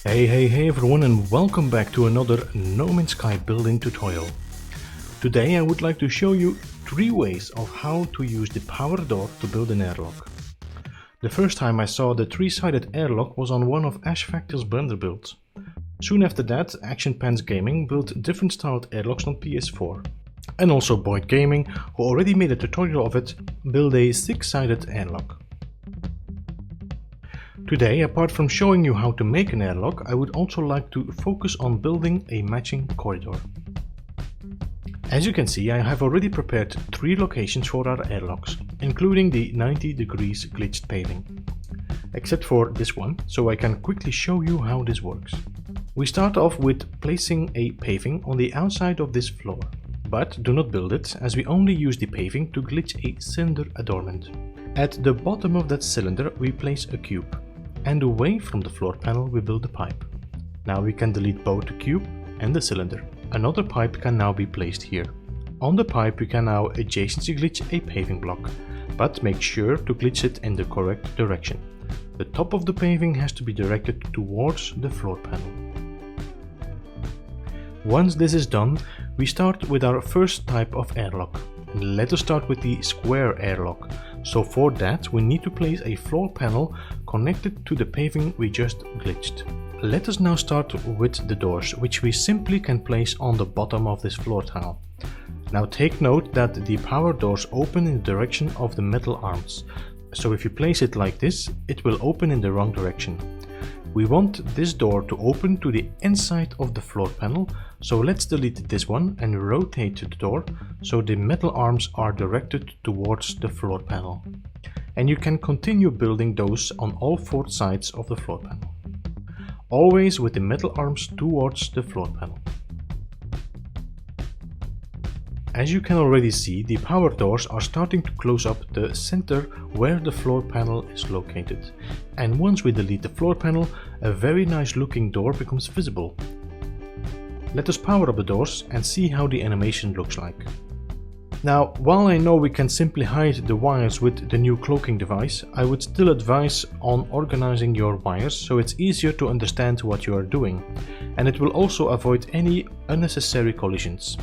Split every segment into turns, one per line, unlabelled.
Hey everyone, and welcome back to another No Man's Sky building tutorial. Today I would like to show you 3 ways of how to use the power door to build an airlock. The first time I saw the 3-sided airlock was on one of Ash Factor's Blender builds. Soon after that, Action Pants Gaming built different styled airlocks on PS4. And also Boyd Gaming, who already made a tutorial of it, built a 6-sided airlock. Today, apart from showing you how to make an airlock, I would also like to focus on building a matching corridor. As you can see, I have already prepared 3 locations for our airlocks, including the 90 degrees glitched paving. Except for this one, so I can quickly show you how this works. We start off with placing a paving on the outside of this floor, but do not build it, as we only use the paving to glitch a cylinder adornment. At the bottom of that cylinder we place a cube, and away from the floor panel we build a pipe. Now we can delete both the cube and the cylinder. Another pipe can now be placed here. On the pipe we can now adjacency glitch a paving block, but make sure to glitch it in the correct direction. The top of the paving has to be directed towards the floor panel. Once this is done, we start with our first type of airlock. Let us start with the square airlock. So for that we need to place a floor panel connected to the paving we just glitched. Let us now start with the doors, which we simply can place on the bottom of this floor tile. Now take note that the power doors open in the direction of the metal arms. So if you place it like this, it will open in the wrong direction. We want this door to open to the inside of the floor panel, so let's delete this one and rotate the door so the metal arms are directed towards the floor panel. And you can continue building those on all 4 sides of the floor panel. Always with the metal arms towards the floor panel. As you can already see, the power doors are starting to close up the center where the floor panel is located. And once we delete the floor panel, a very nice looking door becomes visible. Let us power up the doors and see how the animation looks like. Now, while I know we can simply hide the wires with the new cloaking device, I would still advise on organizing your wires so it's easier to understand what you are doing, and it will also avoid any unnecessary collisions.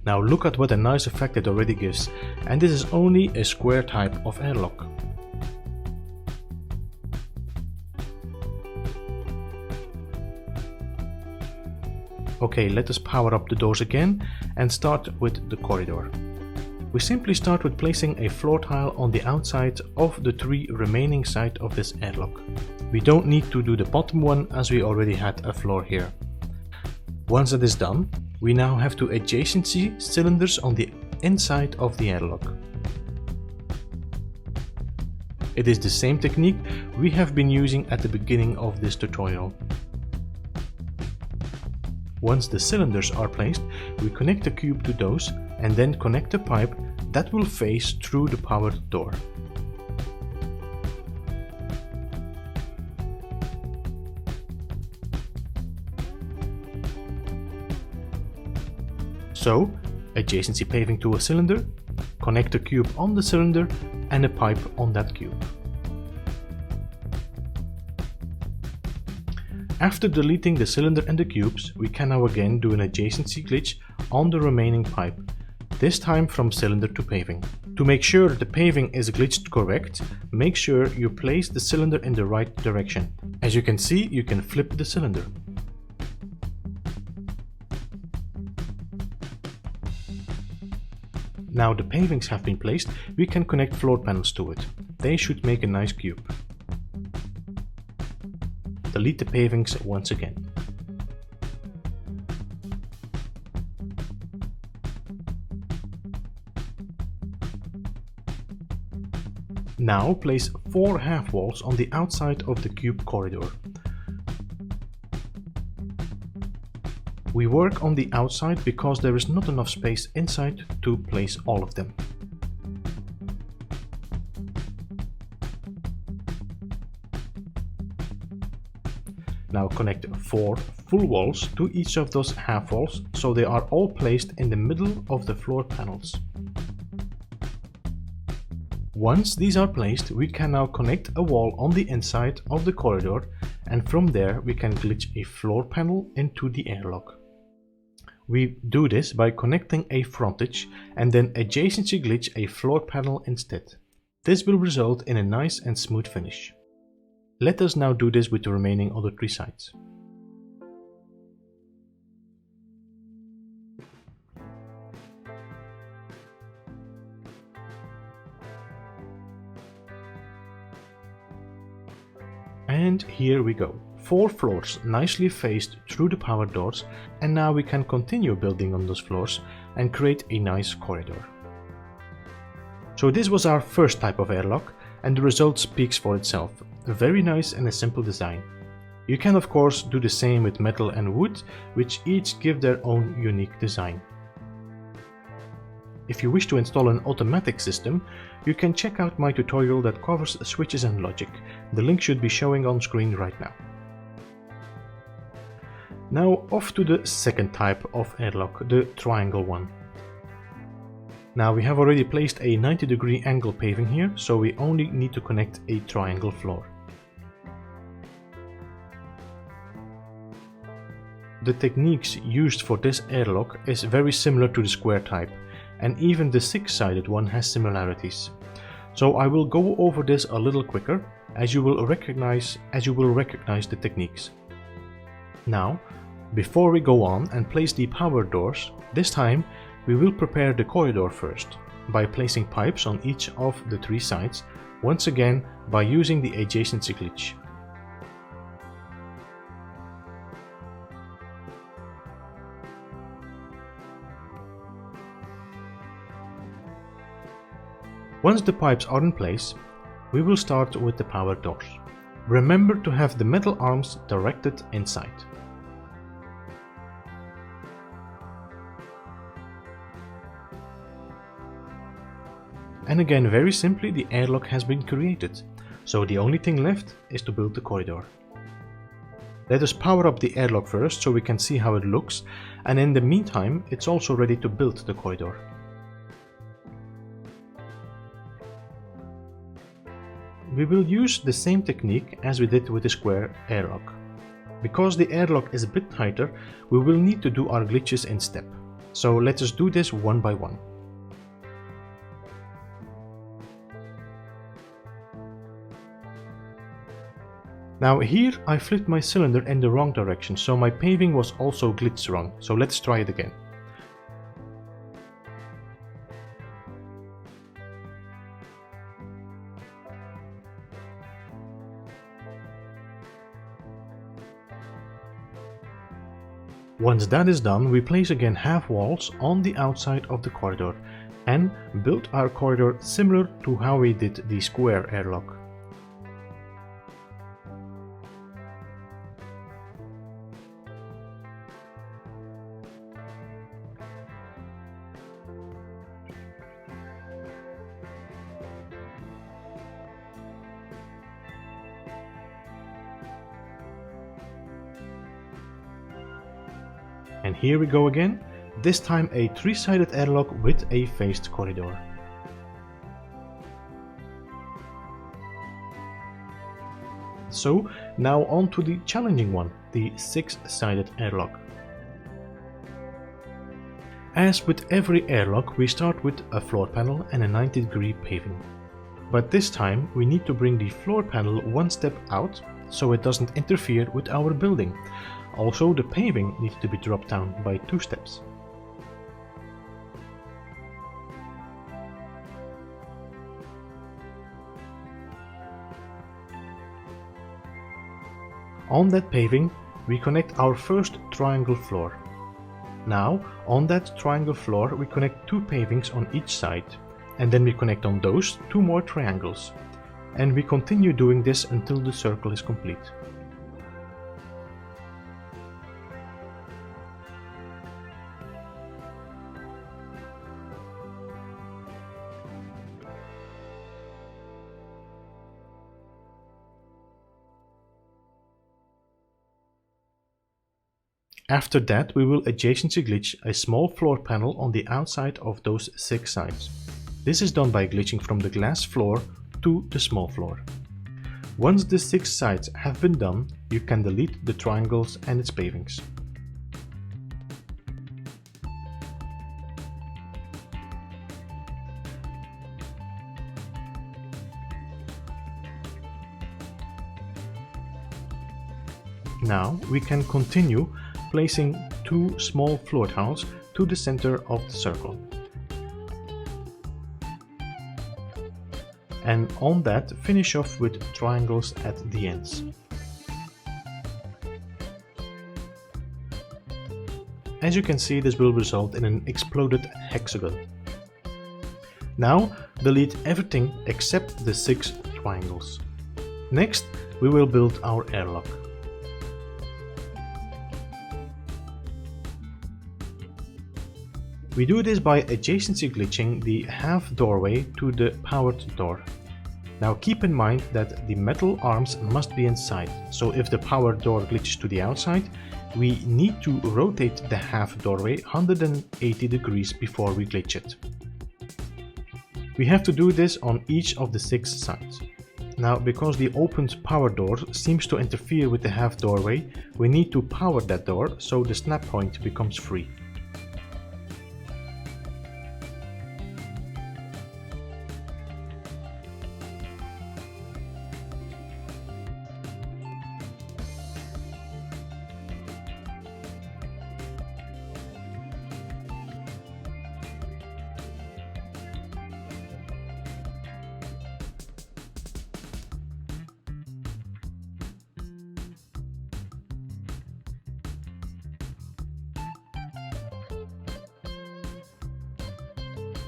Now look at what a nice effect it already gives, and this is only a square type of airlock. Okay, let us power up the doors again and start with the corridor. We simply start with placing a floor tile on the outside of the 3 remaining sides of this airlock. We don't need to do the bottom one as we already had a floor here. Once that is done, we now have 2 adjacency cylinders on the inside of the airlock. It is the same technique we have been using at the beginning of this tutorial. Once the cylinders are placed, we connect the cube to those and then connect a pipe that will face through the powered door. So, adjacency paving to a cylinder, connect a cube on the cylinder and a pipe on that cube. After deleting the cylinder and the cubes, we can now again do an adjacency glitch on the remaining pipe, this time from cylinder to paving. To make sure the paving is glitched correct, make sure you place the cylinder in the right direction. As you can see, you can flip the cylinder. Now the pavings have been placed, we can connect floor panels to it. They should make a nice cube. Delete the pavings once again. Now place 4 half walls on the outside of the cube corridor. We work on the outside because there is not enough space inside to place all of them. Now connect 4 full walls to each of those half walls so they are all placed in the middle of the floor panels. Once these are placed, we can now connect a wall on the inside of the corridor and from there we can glitch a floor panel into the airlock. We do this by connecting a frontage and then adjacency glitch a floor panel instead. This will result in a nice and smooth finish. Let us now do this with the remaining other 3 sides. And here we go. 4 floors nicely faced through the power doors, and now we can continue building on those floors and create a nice corridor. So this was our first type of airlock, and the result speaks for itself. A very nice and a simple design. You can of course do the same with metal and wood, which each give their own unique design. If you wish to install an automatic system, you can check out my tutorial that covers switches and logic. The link should be showing on screen right now. Now off to the second type of airlock, the triangle one. Now we have already placed a 90-degree angle paving here, so we only need to connect a triangle floor. The techniques used for this airlock is very similar to the square type, and even the 6-sided one has similarities. So I will go over this a little quicker, as you will recognize the techniques. Now, before we go on and place the power doors, this time we will prepare the corridor first, by placing pipes on each of the 3 sides, once again by using the adjacency glitch. Once the pipes are in place, we will start with the power doors. Remember to have the metal arms directed inside. And again, very simply, the airlock has been created, so the only thing left is to build the corridor. Let us power up the airlock first so we can see how it looks, and in the meantime it's also ready to build the corridor. We will use the same technique as we did with the square airlock. Because the airlock is a bit tighter, we will need to do our glitches in step. So let us do this one by one. Now here I flipped my cylinder in the wrong direction, so my paving was also glitched wrong. So let's try it again. Once that is done, we place again half walls on the outside of the corridor and build our corridor similar to how we did the square airlock. And here we go again, this time a 3-sided airlock with a faced corridor. So now on to the challenging one, the 6-sided airlock. As with every airlock, we start with a floor panel and a 90-degree paving. But this time we need to bring the floor panel one step out so it doesn't interfere with our building. Also, the paving needs to be dropped down by 2 steps. On that paving, we connect our first triangle floor. Now, on that triangle floor, we connect 2 pavings on each side, and then we connect on those 2 more triangles. And we continue doing this until the circle is complete. After that, we will adjacency glitch a small floor panel on the outside of those 6 sides. This is done by glitching from the glass floor to the small floor. Once the 6 sides have been done, you can delete the triangles and its pavings. Now we can continue placing 2 small floor tiles to the center of the circle. And on that, finish off with triangles at the ends. As you can see, this will result in an exploded hexagon. Now delete everything except the 6 triangles. Next, we will build our airlock. We do this by adjacency glitching the half doorway to the powered door. Now keep in mind that the metal arms must be inside, so if the powered door glitches to the outside, we need to rotate the half doorway 180 degrees before we glitch it. We have to do this on each of the 6 sides. Now, because the opened power door seems to interfere with the half doorway, we need to power that door so the snap point becomes free.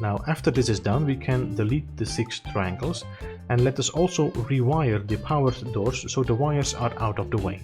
Now after this is done, we can delete the 6 triangles and let us also rewire the powered doors so the wires are out of the way.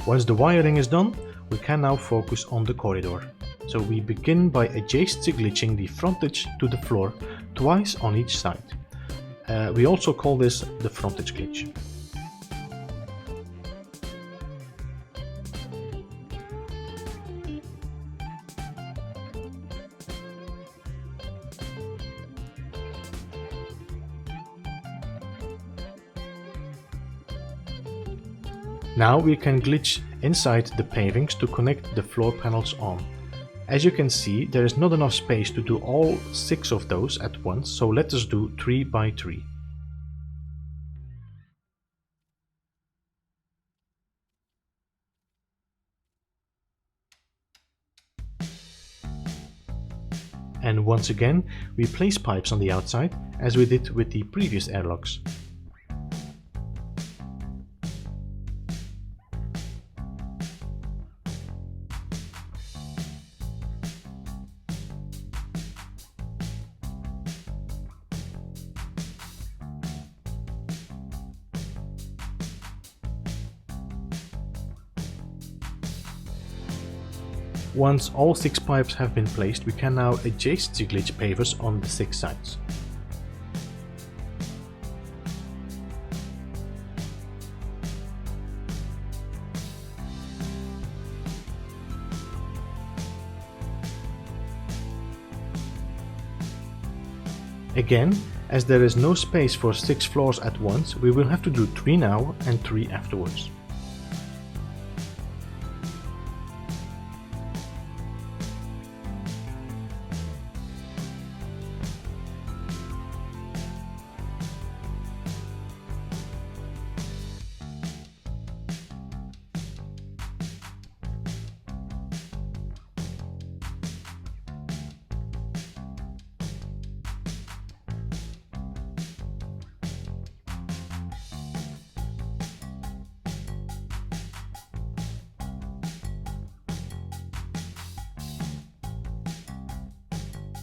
Once the wiring is done, we can now focus on the corridor. So we begin by adjacency glitching the frontage to the floor twice on each side. We also call this the frontage glitch. Now we can glitch inside the pavings to connect the floor panels on. As you can see, there is not enough space to do all 6 of those at once, so let us do 3 by 3. And once again, we place pipes on the outside, as we did with the previous airlocks. Once all 6 pipes have been placed, we can now adjacency glitch pavers on the 6 sides. Again, as there is no space for 6 floors at once, we will have to do 3 now and 3 afterwards.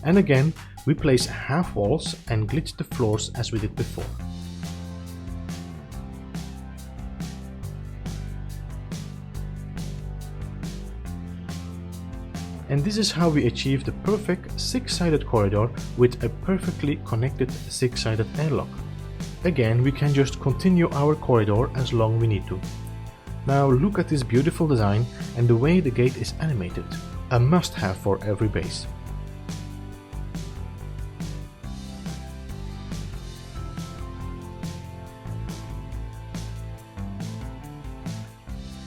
And again, we place half walls and glitch the floors as we did before. And this is how we achieve the perfect 6-sided corridor with a perfectly connected 6-sided airlock. Again, we can just continue our corridor as long we need to. Now look at this beautiful design and the way the gate is animated. A must-have for every base.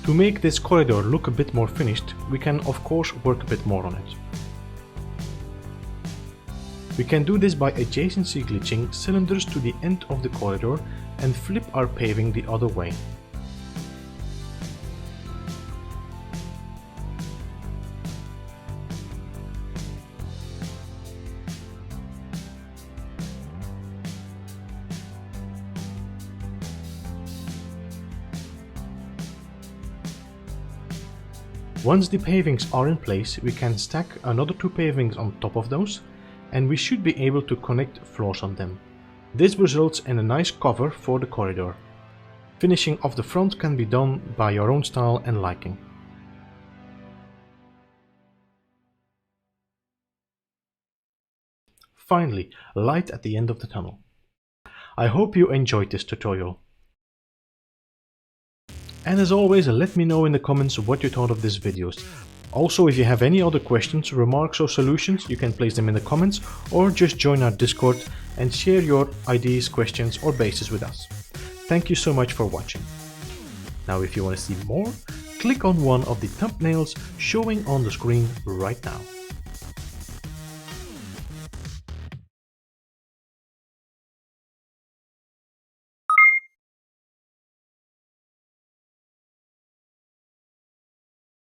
To make this corridor look a bit more finished, we can of course work a bit more on it. We can do this by adjacency glitching cylinders to the end of the corridor and flip our paving the other way. Once the pavings are in place, we can stack another 2 pavings on top of those, and we should be able to connect floors on them. This results in a nice cover for the corridor. Finishing off the front can be done by your own style and liking. Finally, light at the end of the tunnel. I hope you enjoyed this tutorial. And as always, let me know in the comments what you thought of these videos. Also, if you have any other questions, remarks or solutions, you can place them in the comments or just join our Discord and share your ideas, questions or bases with us. Thank you so much for watching. Now if you want to see more, click on one of the thumbnails showing on the screen right now.